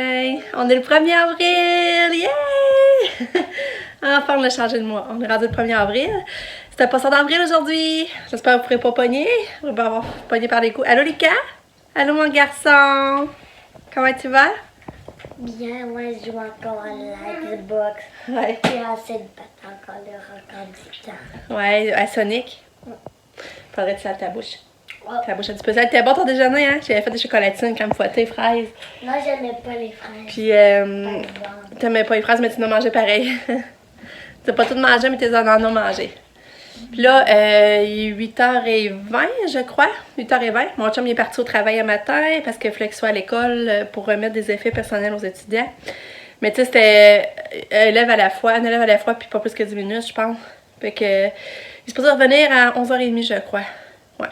Ouais, on est le 1er avril! Yeah! Enfin, on a changé de mois. On est rendu le 1er avril. C'était pas ça d'avril aujourd'hui. J'espère que vous ne pourrez pas pogner. On va avoir pogné par les coups. Allô, Lucas? Allô, mon garçon? Comment tu vas? Bien, moi je joue encore à la Xbox. Ouais. J'ai assez de battre encore le record du temps. Ouais, à Sonic. Faudrait que tu saves ta bouche. Oh. Ta bouche un petit peu. Ça a été bon ton déjeuner, hein? J'avais fait des chocolatines, crème fouettée, fraises. Moi j'aimais pas les fraises. Puis, par exemple. t'aimais pas les fraises, mais tu en as mangé pareil. T'as pas tout mangé, mais tu en as mangé. Puis là, il est 8h20, je crois. 8h20. Mon chum il est parti au travail un matin parce qu'il fallait qu'il soit à l'école pour remettre des effets personnels aux étudiants. Mais tu sais, c'était un élève à la fois, puis pas plus que 10 minutes, je pense. Fait que, il est supposé revenir à 11h30, je crois. Ouais.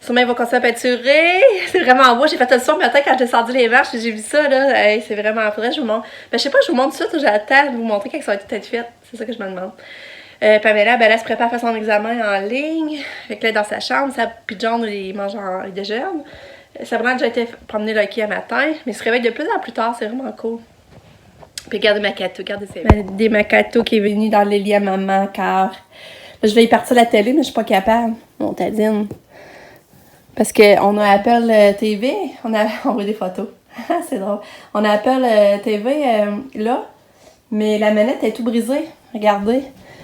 Sûrement, il va continuer à peinturer. C'est vraiment beau. J'ai fait le soir matin quand j'ai descendu les marches. J'ai vu ça, là. Hey, c'est vraiment... Faudrait que je vous montre. Ben, je sais pas, je vous montre tout de suite ou j'attends de vous montrer quand ça va tout être fait. C'est ça que je me demande. Pamela, ben, elle se prépare à faire son examen en ligne. Fait que là, dans sa chambre, puis John, il mange il déjeune. Sabrina a déjà été promener Lucky un matin, mais il se réveille de plus en plus tard. C'est vraiment cool. Puis regardez Makato, regardez ces... Des Makato qui est venu dans le lit à maman, car... Là, je vais y partir la télé, mais je suis pas capable. Mon Tadine. Parce qu'on a Apple TV, on voit des photos. C'est drôle. On a Apple TV là, mais la manette est tout brisée. Regardez.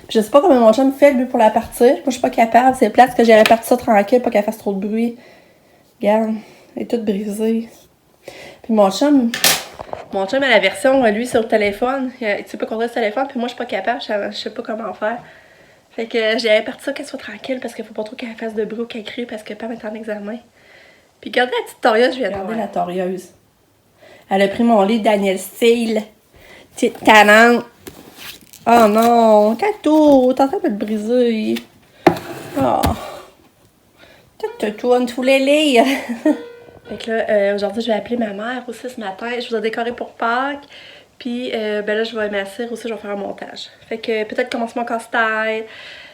Puis je sais pas comment mon chum fait lui pour la partir. Moi, je suis pas capable. C'est plate que j'ai réparti ça tranquille, pas qu'elle fasse trop de bruit. Regarde, elle est toute brisée. Puis mon chum a la version, lui, sur le téléphone. Tu peux contrôler le téléphone, puis moi, je suis pas capable. Je sais pas comment faire. Fait que j'ai réparti ça qu'elle soit tranquille parce qu'il faut pas trop qu'elle fasse de bruit ou qu'elle crie parce que Pam est en examen. Puis regardez la petite torieuse, je viens de regarder la torieuse. Elle a pris mon lit de Daniel Steele. Petite talente. Oh non, Kato, t'es en train de te briser. Oh. Tu tournes tous les lits. Fait que là, aujourd'hui, je vais appeler ma mère aussi ce matin. Je vous ai décoré pour Pâques. Puis ben là, je vais m'asseoir aussi, je vais faire un montage. Fait que peut-être commencer mon casse-tête.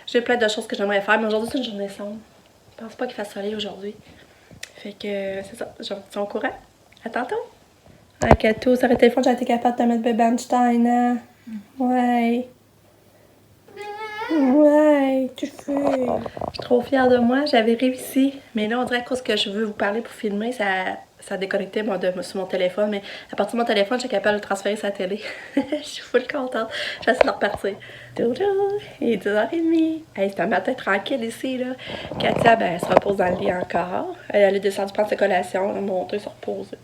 J'ai plein de choses que j'aimerais faire, mais aujourd'hui, c'est une journée sombre. Je pense pas qu'il fasse soleil aujourd'hui. Fait que c'est ça, je vous tiens au courant. À tantôt! Ah, Kato, ça aurait été le fun, j'ai été capable de te mettre bébé Einstein, hein? Ouais. Ouais, tu fais. Je suis trop fière de moi, j'avais réussi. Mais là, on dirait qu'à cause que je veux vous parler pour filmer, ça a déconnecté moi, sur mon téléphone. Mais à partir de mon téléphone, j'ai capable de transférer sa télé. Je suis full contente. Je vais essayer de repartir. Il est 10h30. Hey, c'est un matin tranquille ici, là. Katia, ben, elle se repose dans le lit encore. Elle est descendue prendre sa collation, elle est montée, se reposer.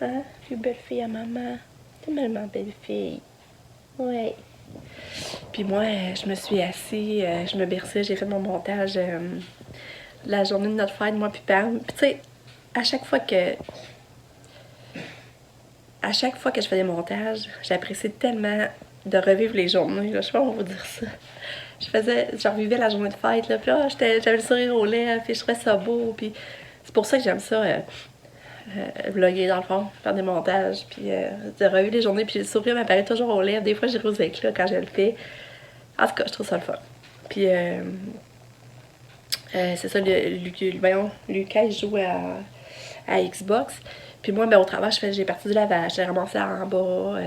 Hein? Je suis belle fille à maman. C'est tellement belle fille. Ouais. Puis moi, je me suis assise, je me berçais, j'ai fait mon montage la journée de notre fête, moi puis Pam. Puis tu sais, à chaque fois que je fais des montages, j'apprécie tellement de revivre les journées. Là. Je sais pas comment vous dire ça. Je revivais la journée de fête, là, puis là, j'avais le sourire aux lèvres, puis je trouvais ça beau, puis c'est pour ça que j'aime ça, vlogger dans le fond, faire des montages, puis de revivre les journées, puis le sourire m'apparaît toujours aux lèvres. Des fois, j'ai aux éclats quand je le fais. En tout cas, je trouve ça le fun. Puis, c'est ça, Lucas, il joue à Xbox. Puis moi, ben, au travail, j'ai parti du lavage. J'ai ramassé en bas.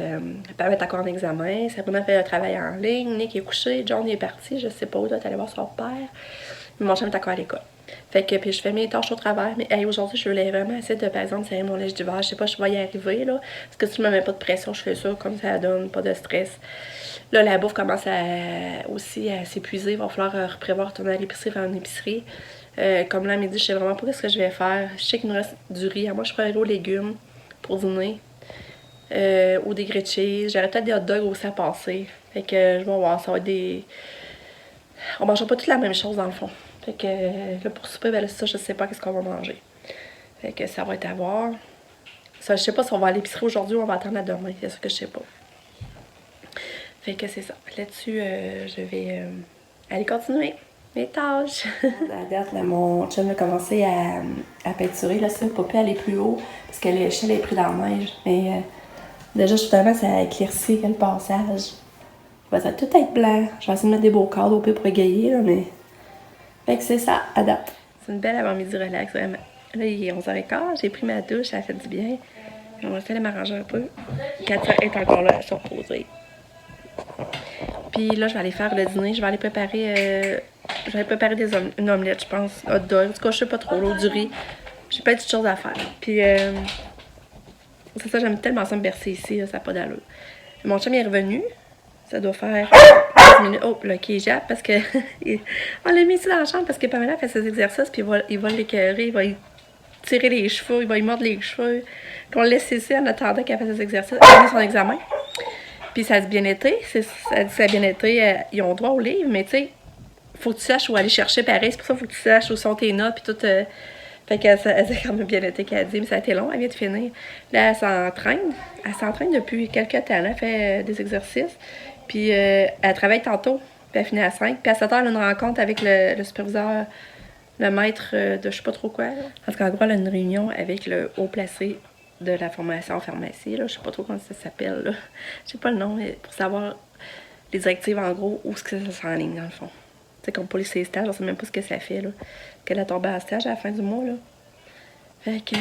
Pam est encore en examen. Sabrina fait un travail en ligne. Nick est couché. John est parti. Je sais pas où. Là, t'es allé voir son père. Mais mon chum est encore à l'école. Fait que, puis je fais mes tâches au travail. Mais hey, aujourd'hui, je voulais vraiment essayer de, par exemple, serrer mon linge d'hiver. Je sais pas, je vais y arriver, là. Parce que si je me mets pas de pression, je fais ça comme ça donne, pas de stress. Là, la bouffe commence aussi à s'épuiser. Il va falloir reprévoir retourner à l'épicerie, faire une épicerie. Comme là, à midi, je sais vraiment pas ce que je vais faire. Je sais qu'il me reste du riz. Moi, je ferai aux légumes pour dîner. Ou des grilled cheese. J'aurais peut-être des hot dogs aussi à passer. Fait que je vais voir. Ça va être des... On mangera pas toute la même chose, dans le fond. Fait que là, pour souper, ben là, ça, je sais pas qu'est-ce qu'on va manger. Fait que ça va être à voir. Ça, je sais pas si on va à l'épicerie aujourd'hui ou on va attendre à demain. C'est ça que je sais pas. Fait que c'est ça. Là-dessus, je vais aller continuer mes tâches. À date, là, mon chum a commencé à peinturer. Là, ça ne peut pas aller plus haut parce que l'échelle est prise dans la neige. Mais déjà, justement, ça a éclairci le passage. Ça va tout être blanc. Je vais essayer de mettre des beaux cadres au pire pour égayer, là, mais... Fait que c'est ça, à date. C'est une belle avant-midi relax, vraiment. Là, il est 11h15, j'ai pris ma douche, ça a fait du bien. On va essayer de m'arranger un peu. Katia est encore là, elle se reposer. Puis là, je vais aller faire le dîner. Je vais aller préparer, une omelette, je pense. Hot dog. En tout cas, je sais pas trop. L'eau du riz. J'ai pas de choses à faire. Puis, c'est ça, j'aime tellement ça me bercer ici. Là, ça n'a pas d'allure. Mon chum est revenu. Ça doit faire 15 minutes. Oh, là, qui jappe parce que. On l'a mis ici dans la chambre parce que Pamela fait ses exercices. Puis, il va l'écœurer. Il va y tirer les cheveux. Il va y mordre les cheveux. Puis, on le laisse ici en attendant qu'elle fasse ses exercices. Elle a mis son examen. Puis ça a bien été, ça a bien été, ils ont droit au livre, mais tu sais, faut que tu saches où aller chercher pareil, c'est pour ça qu'il faut que tu saches où sont tes notes, puis tout. Fait qu'elle a quand même bien été qu'elle a dit, mais ça a été long, elle vient de finir. Là, elle s'entraîne depuis quelques temps, là, elle fait des exercices, puis elle travaille tantôt, puis elle finit à 5, puis à 7 heures, elle a une rencontre avec le superviseur, le maître de je sais pas trop quoi. Parce qu'en gros, elle a une réunion avec le haut placé de la formation en pharmacie, là. Je sais pas trop comment ça s'appelle, là. Je sais pas le nom, mais pour savoir les directives, en gros, où est-ce que ça s'enligne, dans le fond. Tu sais, comme pour les stages, on sait même pas ce que ça fait, là. Qu'elle a tombé en stage à la fin du mois, là. Fait que,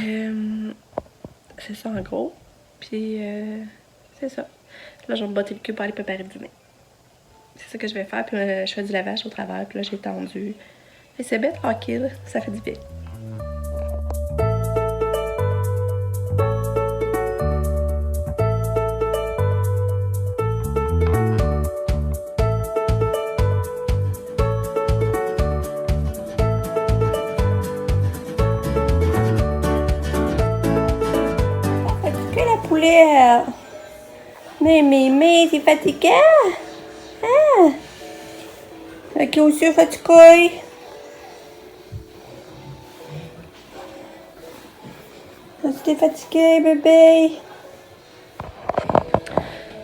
c'est ça, en gros. Puis, c'est ça. Là, je vais me botter le cul pour aller préparer le dîner. C'est ça que je vais faire, puis je fais du lavage au travers, puis là, j'ai tendu. Et c'est bien tranquille, ça fait du bien. Mais, c'est fatigant. Ah. Ok, aussi fatigué. T'es fatigué, bébé.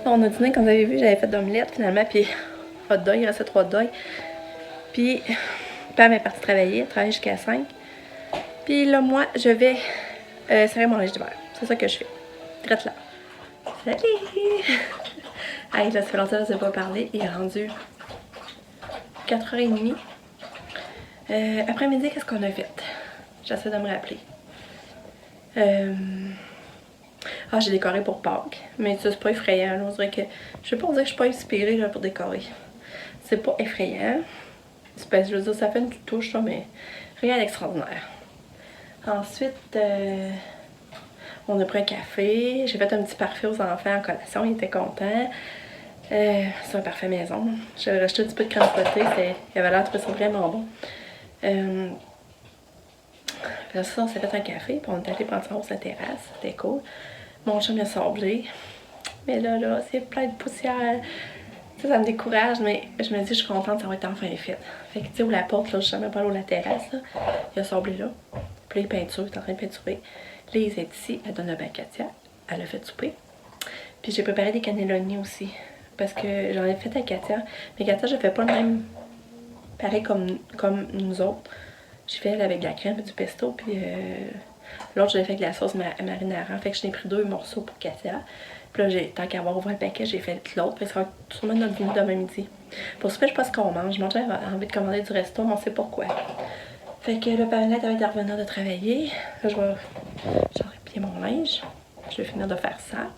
On a dîné, comme vous avez vu, j'avais fait d'omelette finalement, puis hot dog, il restait 3 hot dogs. Puis, Pam est partie travailler, elle travaille jusqu'à 5. Puis là, moi, je vais serrer mon linge d'hiver. C'est ça que je fais. Drette là. Salut! Hey, là, ça fait longtemps que je n'ai pas parlé. Il est rendu 4h30. Après-midi, qu'est-ce qu'on a fait? J'essaie de me rappeler. J'ai décoré pour Pâques. Mais ça, c'est pas effrayant. Là. On dirait que. Je vais pas dire que je suis pas inspirée là, pour décorer. C'est pas effrayant. Je veux dire, ça fait une petite touche, là, mais rien d'extraordinaire. Ensuite, on a pris un café. J'ai fait un petit parfait aux enfants en collation. Ils étaient contents. C'est un parfait maison. J'avais rajouté un petit peu de crème fouettée. Il avait l'air de trouver ça vraiment bon. Là, ça, on s'est fait un café. Puis on est allé prendre ça sur la terrasse. C'était cool. Mon chum a sablé. Mais là, c'est plein de poussière. Ça me décourage, mais je me dis, je suis contente, ça va être enfin fait. Fait que, tu sais, où la porte, là, je sais même pas où la terrasse, là. Il a sablé là. Puis là, il peinture, il est en train de peinturer. Là, il est ici, elle donne le bain à Katia. Elle a fait souper. Puis j'ai préparé des cannelloni aussi. Parce que j'en ai fait à Katia. Mais Katia, je fais pas le même pareil comme nous autres. J'ai fait avec de la crème et du pesto. Puis l'autre, je l'ai fait avec de la sauce marinara. Fait que j'en ai pris 2 morceaux pour Katia. Puis là, tant qu'à avoir ouvert le paquet, j'ai fait l'autre. Fait que ça va être sûrement notre dîner demain midi. Pour ça, je sais pas ce qu'on mange. Moi, j'avais envie de commander du resto, mais on sait pourquoi. Fait que là, Pamela est de revenir de travailler. Là, je vais plier mon linge. Je vais finir de faire ça.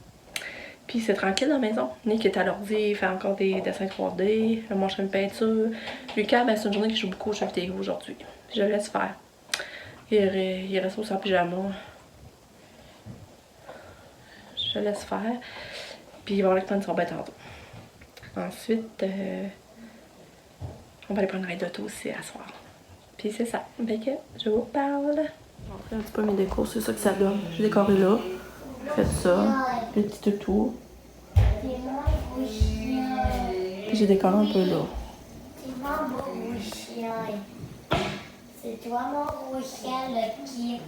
Puis c'est tranquille dans la maison. Nick est à l'ordi, il fait encore des dessins 3D. Là, moi, je fais une peinture. Lucas, c'est une journée qui joue beaucoup aux jeux vidéo aujourd'hui. Je le laisse faire. Il reste aussi en pyjama. Je le laisse faire. Puis il va aller prendre son bain tantôt. Ensuite, on va aller prendre un ride d'auto aussi à soir. Puis c'est ça. Fait que je vous parle. Je vais montrer un petit peu mes décos, c'est ça que ça donne. J'ai décoré là. J'ai fait ça. Le petit toutou. Puis j'ai décoré un peu là. C'est moi mon gros chien. C'est toi mon gros chien, le qui est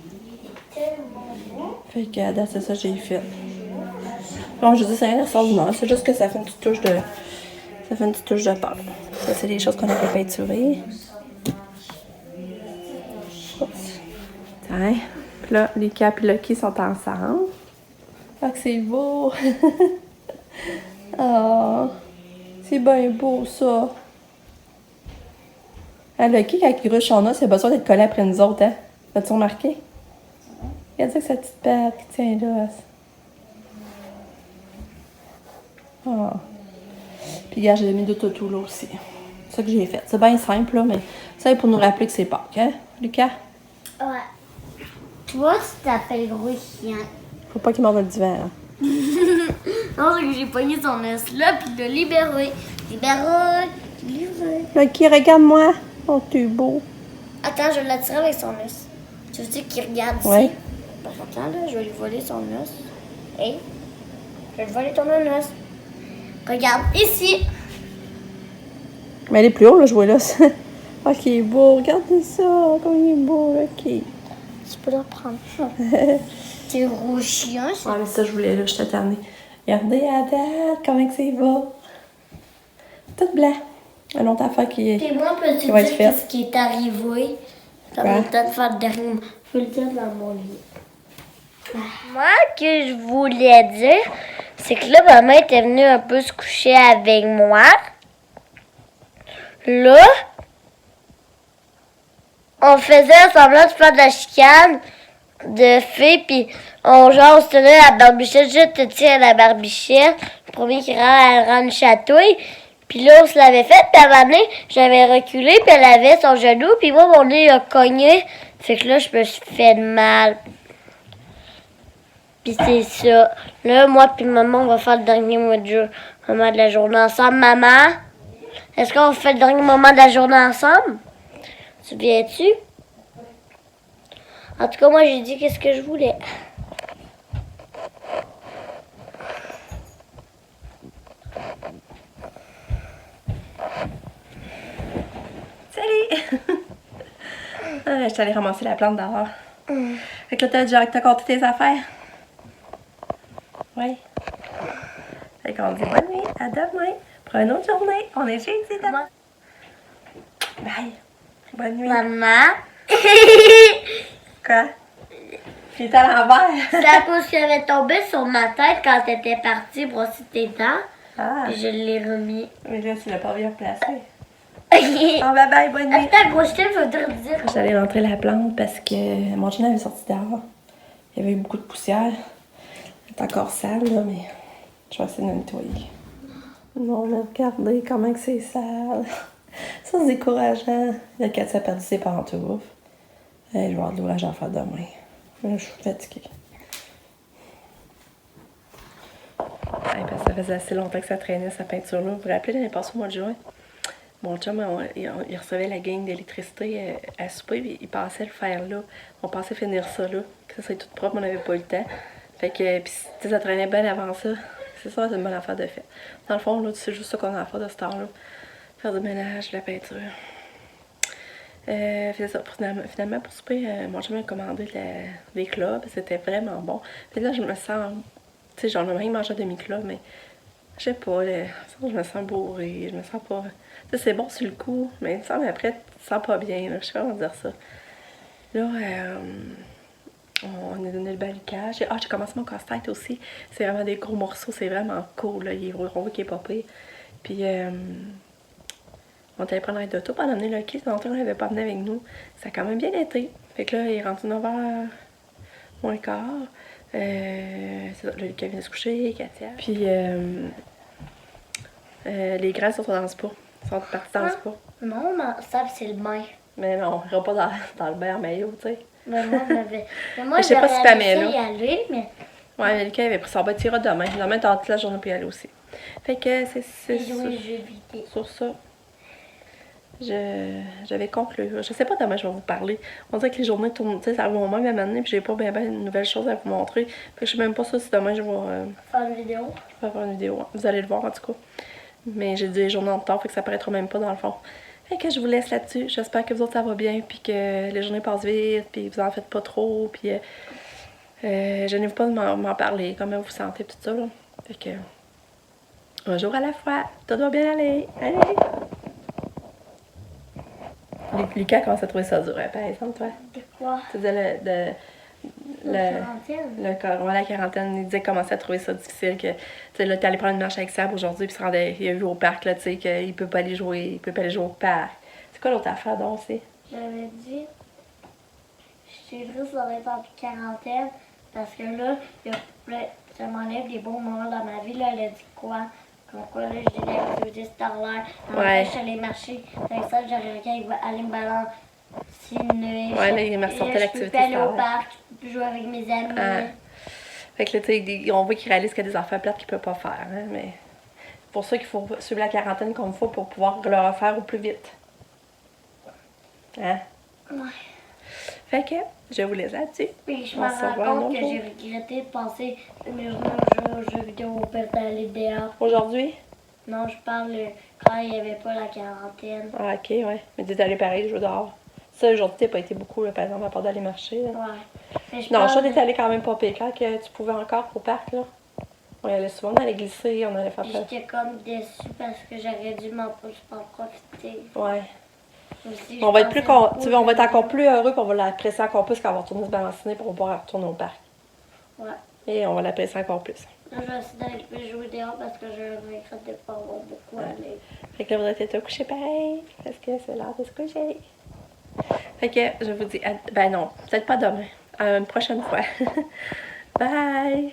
tellement beau. Fait que à date, c'est ça que j'ai fait. Bon, je dis c'est rien d'extraordinaire, c'est juste que ça fait une petite touche de. Ça fait une petite touche de pâte. Ça, c'est les choses qu'on a fait peinturer. Oups. Tiens. Puis là, les Cap et Lucky sont ensemble. Fait que c'est beau. Oh, c'est bien beau ça. Ah, Lucky, quand il ruche son os, il a besoin d'être collé après nous autres, hein? As-tu remarqué? Regarde ça que sa petite patte qui tient là. Ah. Puis, regarde, j'ai mis de tout là aussi. C'est ça que j'ai fait. C'est bien simple, là, mais ça, c'est pour nous rappeler que c'est Pâques, hein, Lucas? Ouais. Toi, tu t'appelles Gros Chien. Faut pas qu'il m'en va le divan, hein. Non, c'est que j'ai pogné son os là, puis il l'a libéré. Libéré. Ok, regarde-moi. Oh, t'es beau. Attends, je vais l'attirer avec son os. Tu veux dire qu'il regarde ici? Ouais. Attends, là, je vais lui voler son os. Hey, je vais lui voler ton os. Regarde, ici. Mais elle est plus haut, là, je vois là. Oh, qu'il est beau. Regardez ça. Comme il est beau, là. Ok. Tu peux le prendre. C'est un gros chien, ça. Ouais, mais ça, je voulais, là. J'étais tannée. Regardez à date, comment que c'est beau. Tout blanc. Un autre affaire qui est. Et moi, peux-tu qui va être dire faite. qu'est-ce qui est arrivé? Ça Ouais. va peut-être faire le dernier mot. Je vais le dire dans mon lit. Moi, ce que je voulais dire, c'est que là, maman était venue un peu se coucher avec moi. Là, on faisait semblant de faire de la chicane de filles, puis on se tenait la barbichette, je te tire la barbichette. Le premier qui rentre, elle rend une chatouille. Puis là, on se l'avait fait, puis à un moment donné, j'avais reculé, puis elle avait son genou, puis moi, mon nez a cogné. Fait que là, je me suis fait mal. Puis c'est ça. Là, moi puis maman, on va faire le dernier moment de la journée ensemble. Maman, est-ce qu'on fait le dernier moment de la journée ensemble? Tu viens-tu? En tout cas, moi, j'ai dit qu'est-ce que je voulais. Salut! Ah, je suis allée ramasser la plante dehors. Fait que là, t'as compté tes affaires? Oui. Fait qu'on dit bonne nuit, à demain. Pour une autre journée. On est jeudi demain. Bye. Bonne nuit. Maman, Quoi? Il est à l'envers. c'est à cause qu'elle avait tombé sur ma tête quand t'étais partie brosser tes dents. Ah, Puis je l'ai remis. mais là, tu l'as pas bien placé. Oh, bye bye, bonne nuit. Attends, gros, je veux dire. J'allais rentrer la plante parce que mon chien avait sorti dehors. Il y avait eu beaucoup de poussière. Elle est encore sale, là, mais je vais essayer de le nettoyer. Non, mais regardez comment que c'est sale. Ça, c'est décourageant. La Cathy a perdu ses pantoufles. Je vais avoir de l'ouvrage à faire demain. Là, je suis fatiguée. Parce que ça faisait assez longtemps que ça traînait, sa peinture-là. Vous vous rappelez, l'année passée, au mois de juin? Mon chum, il recevait la gang d'électricité à souper, puis il passait le faire là. On pensait finir ça là, que ça serait tout propre, mais on n'avait pas eu le temps. Fait que, puis ça traînait bien avant ça. C'est ça, c'est une bonne affaire de fait. Dans le fond, là, c'est juste ça qu'on a à faire de ce temps-là. Faire du ménage, de la peinture. C'est ça, finalement, pour souper, mon chum a commandé des clubs, c'était vraiment bon. Puis là, je me sens, tu sais, j'en ai rien mangé demi-club, mais je sais pas, là, je me sens bourrée, je me sens pas... Tu sais, c'est bon sur le coup, mais il me semble après, tu te sens pas bien, là, je sais pas comment dire ça. Là, on a donné le balicage. J'ai commencé mon casse-tête aussi. C'est vraiment des gros morceaux, c'est vraiment cool, là, il est rond qui est pas pire. Puis, on est allé prendre un d'auto pour amener le kit, longtemps on l'avait pas amené avec nous. Ça a quand même bien été. Fait que là, il est rendu 9h moins quart. C'est ça, là, Lucas vient de se coucher, Katia. Puis, les grands sont dans le spa. Ils sont partis dans le spa. Non, ça, c'est le bain. Mais non, on ira pas dans le bain en maillot, tu sais. Mais moi, Je sais pas si Pamela. y aller, mais Ouais, mais Lucas avait pris son bain, tu iras demain. Demain, t'as toute la journée pour y aller aussi. Fait que c'est sur ça. J'avais conclu. Je sais pas demain je vais vous parler. On dirait que les journées tournent, tu sais, ça va au moins m'amener, puis j'ai pas bien de nouvelles choses à vous montrer. Fait que je sais même pas ça si demain je vais faire une vidéo. Je vais faire une vidéo. Vous allez le voir en tout cas. Mais j'ai dit les journées en retard, fait que ça paraîtra même pas dans le fond. Fait que je vous laisse là-dessus. J'espère que vous autres ça va bien, puis que les journées passent vite, puis vous en faites pas trop, puis gênez-vous pas de m'en parler, comment vous vous sentez, tout ça, là. Fait que un jour à la fois, tout doit bien aller. Allez! Lucas commence à trouver ça dur, hein, par exemple, toi. De quoi? Tu disais la quarantaine, il disait qu'il commençait à trouver ça difficile, que, tu sais, là, t'es allé prendre une marche avec Sab aujourd'hui, puis il a vu au parc, là, tu sais, qu'il peut pas aller jouer, il peut pas aller jouer au parc. C'est quoi l'autre affaire, donc, c'est? J'avais dit, je suis triste d'être en quarantaine, parce que là, ça m'enlève des bons moments dans ma vie, là, elle a dit quoi? Comme quoi, là, j'ai des activités scolaires. En Ouais. fait, je suis allée marcher. Avec ça, j'aurais quelqu'un qui va aller me balancer une nuit. Ouais, là, il m'a sorti Je peux l'activité plus aller au scolaire. parc, je peux plus jouer avec mes amis. Ah. Fait que là, tu sais, on voit qu'ils réalisent qu'il y a des affaires plates qu'ils peuvent pas faire, hein, mais c'est pour ça qu'il faut suivre la quarantaine comme il faut pour pouvoir le refaire au plus vite. Hein? Ouais. Fait que, je vous laisse là-dessus. Puis je On me se rends revoit un compte autre que jour. j'ai regretté de passer une journée aux jeux vidéo au père d'aller dehors. Aujourd'hui? Non, je parle quand il n'y avait pas la quarantaine. Ah, ok, ouais. Mais t'es allé pareil, jouer dehors. Ça, aujourd'hui, t'as pas été beaucoup, là, par exemple, à part d'aller marcher. Là. Ouais. Mais je Non, parle ça, de- t'es allé quand même pas pire quand que tu pouvais encore au parc, là. On y allait souvent, on allait glisser, on allait faire Puis plein. j'étais comme déçue parce que j'aurais dû m'en profiter. Ouais. Aussi, On va être plus tu veux, on va être encore plus. plus heureux, puis on va l'apprécier encore plus quand on va retourner se balanciner pour pouvoir retourner au parc. Ouais. Et on va l'apprécier encore plus. Là, je vais essayer d'aller plus jouer dehors parce que je regrette de pas avoir beaucoup allé. Fait que là, vous êtes été coucher pareil, parce que c'est l'heure de se coucher. Fait que je vous dis, ben non, peut-être pas demain, à une prochaine fois. Bye!